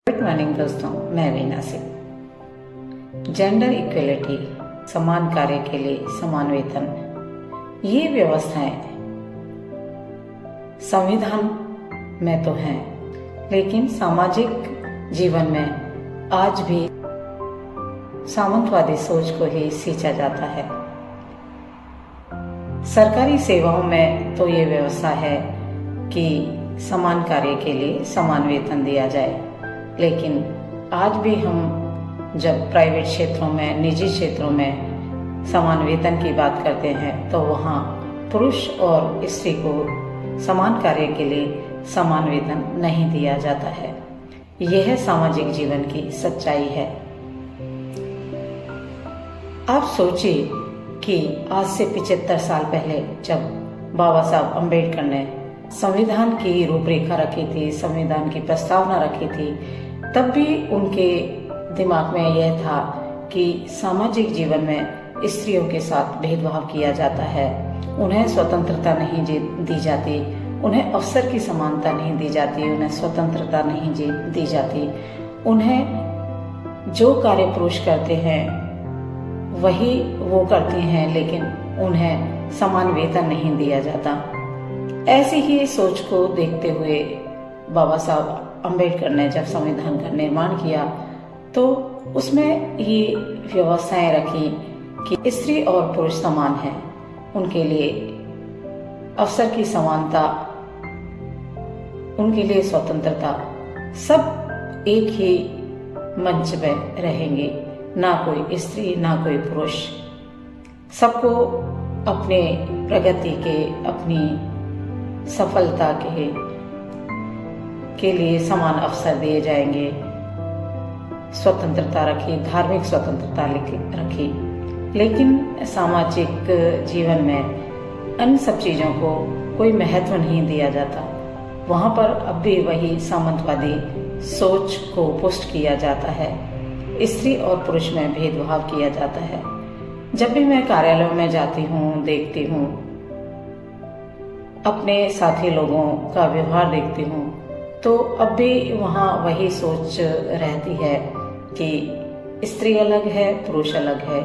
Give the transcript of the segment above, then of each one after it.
Good morning दोस्तों, मैं Veena Singh. Gender equality, समान कार्य के लिए समान वेतन, ये व्यवस्थाएं संविधान में तो हैं, लेकिन सामाजिक जीवन में आज भी सामंतवादी सोच को ही सींचा जाता है। सरकारी सेवाओं में तो ये व्यवस्था है कि समान कार्य के लिए समान वेतन दिया जाए, लेकिन आज भी हम जब प्राइवेट क्षेत्रों में, निजी क्षेत्रों में समान वेतन की बात करते हैं तो वहाँ पुरुष और स्त्री को समान कार्य के लिए समान वेतन नहीं दिया जाता है। यह सामाजिक जीवन की सच्चाई है। आप सोचिए कि आज से 75 साल पहले जब बाबा साहब अम्बेडकर ने संविधान की रूपरेखा रखी थी, संविधान की प्रस्तावना रखी थी, तब भी उनके दिमाग में यह था कि सामाजिक जीवन में स्त्रियों के साथ भेदभाव किया जाता है, उन्हें स्वतंत्रता नहीं दी जाती, उन्हें अवसर की समानता नहीं दी जाती, उन्हें स्वतंत्रता नहीं दी जाती, उन्हें जो कार्य पुरुष करते हैं वही वो करती हैं, लेकिन उन्हें समान वेतन नहीं दिया जाता। ऐसी ही सोच को देखते हुए बाबा साहब अम्बेडकर ने जब संविधान का निर्माण किया तो उसमें ये व्यवस्थाएं रखी कि स्त्री और पुरुष समान हैं, उनके लिए अवसर की समानता, उनके लिए स्वतंत्रता, सब एक ही मंच में रहेंगे, ना कोई स्त्री ना कोई पुरुष। सबको अपने प्रगति के, अपनी सफलता के लिए समान अवसर दिए जाएंगे। स्वतंत्रता रखी, धार्मिक स्वतंत्रता रखी, लेकिन सामाजिक जीवन में इन सब चीजों को कोई महत्व नहीं दिया जाता। वहां पर अब भी वही सामंतवादी सोच को पुष्ट किया जाता है। स्त्री और पुरुष में भेदभाव किया जाता है। जब भी मैं कार्यालयों में जाती हूँ, देखती हूँ, अपने साथी लोगों का व्यवहार देखती हूँ, तो अब भी वहाँ वही सोच रहती है कि स्त्री अलग है, पुरुष अलग है,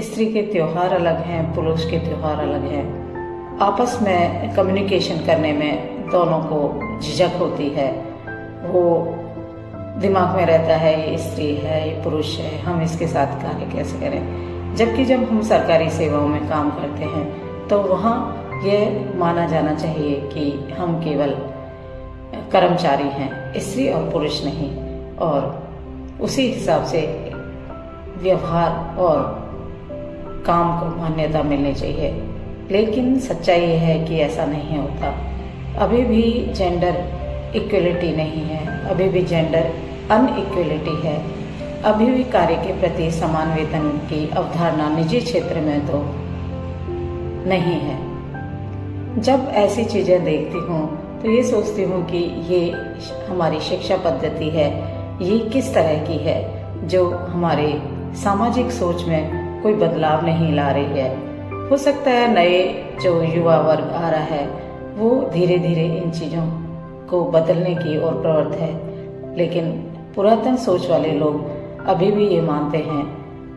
स्त्री के त्योहार अलग हैं, पुरुष के त्योहार अलग हैं। आपस में कम्युनिकेशन करने में दोनों को झिझक होती है। वो दिमाग में रहता है ये स्त्री है, ये पुरुष है, हम इसके साथ कार्य कैसे करें। जबकि जब हम सरकारी सेवाओं में काम करते हैं तो वहाँ यह माना जाना चाहिए कि हम केवल कर्मचारी हैं, स्त्री और पुरुष नहीं, और उसी हिसाब से व्यवहार और काम को मान्यता मिलनी चाहिए। लेकिन सच्चाई यह है कि ऐसा नहीं होता। अभी भी जेंडर इक्वलिटी नहीं है, अभी भी जेंडर अनइक्वलिटी है, अभी भी कार्य के प्रति समान वेतन की अवधारणा निजी क्षेत्र में तो नहीं है। जब ऐसी चीजें देखती हूँ तो ये सोचती हूँ कि ये हमारी शिक्षा पद्धति है, ये किस तरह की है जो हमारे सामाजिक सोच में कोई बदलाव नहीं ला रही है। हो सकता है नए जो युवा वर्ग आ रहा है वो धीरे धीरे इन चीजों को बदलने की ओर प्रवृत्त है, लेकिन पुरातन सोच वाले लोग अभी भी ये मानते हैं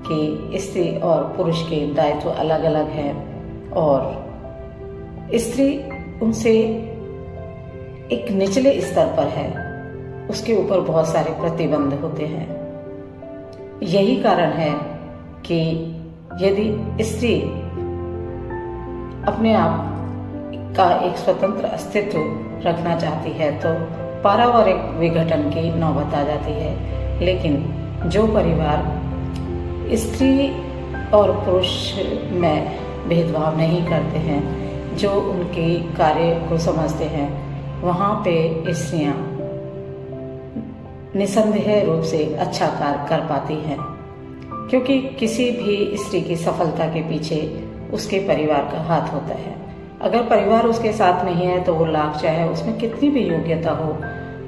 कि स्त्री और पुरुष के दायित्व अलग अलग हैं और स्त्री उनसे एक निचले स्तर पर है, उसके ऊपर बहुत सारे प्रतिबंध होते हैं। यही कारण है कि यदि स्त्री अपने आप का एक स्वतंत्र अस्तित्व रखना चाहती है तो पारिवारिक विघटन की नौबत आ जाती है। लेकिन जो परिवार स्त्री और पुरुष में भेदभाव नहीं करते हैं, जो उनके कार्य को समझते हैं, वहाँ पे स्त्रियाँ निसंदेह रूप से अच्छा कार्य कर पाती हैं, क्योंकि किसी भी स्त्री की सफलता के पीछे उसके परिवार का हाथ होता है। अगर परिवार उसके साथ नहीं है तो वो लाख चाहे उसमें कितनी भी योग्यता हो,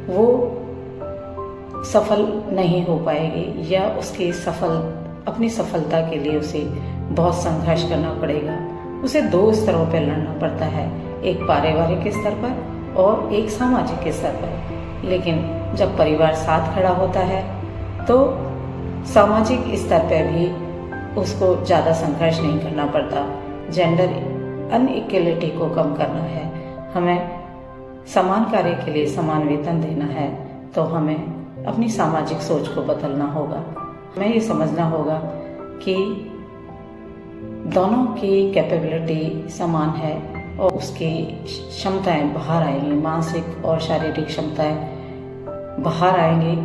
वो सफल नहीं हो पाएगी, या उसकी अपनी सफलता के लिए उसे बहुत संघर्ष करना पड़ेगा। उसे 2 स्तरों पर लड़ना पड़ता है, एक पारिवारिक स्तर पर और एक सामाजिक स्तर पर। लेकिन जब परिवार साथ खड़ा होता है तो सामाजिक स्तर पर भी उसको ज़्यादा संघर्ष नहीं करना पड़ता। जेंडर अनइक्वलिटी को कम करना है, हमें समान कार्य के लिए समान वेतन देना है, तो हमें अपनी सामाजिक सोच को बदलना होगा। हमें ये समझना होगा कि दोनों की कैपेबिलिटी समान है और उसकी क्षमताएं बाहर आएंगी, मानसिक और शारीरिक क्षमताएं बाहर आएंगी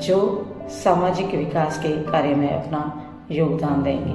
जो सामाजिक विकास के कार्य में अपना योगदान देंगे।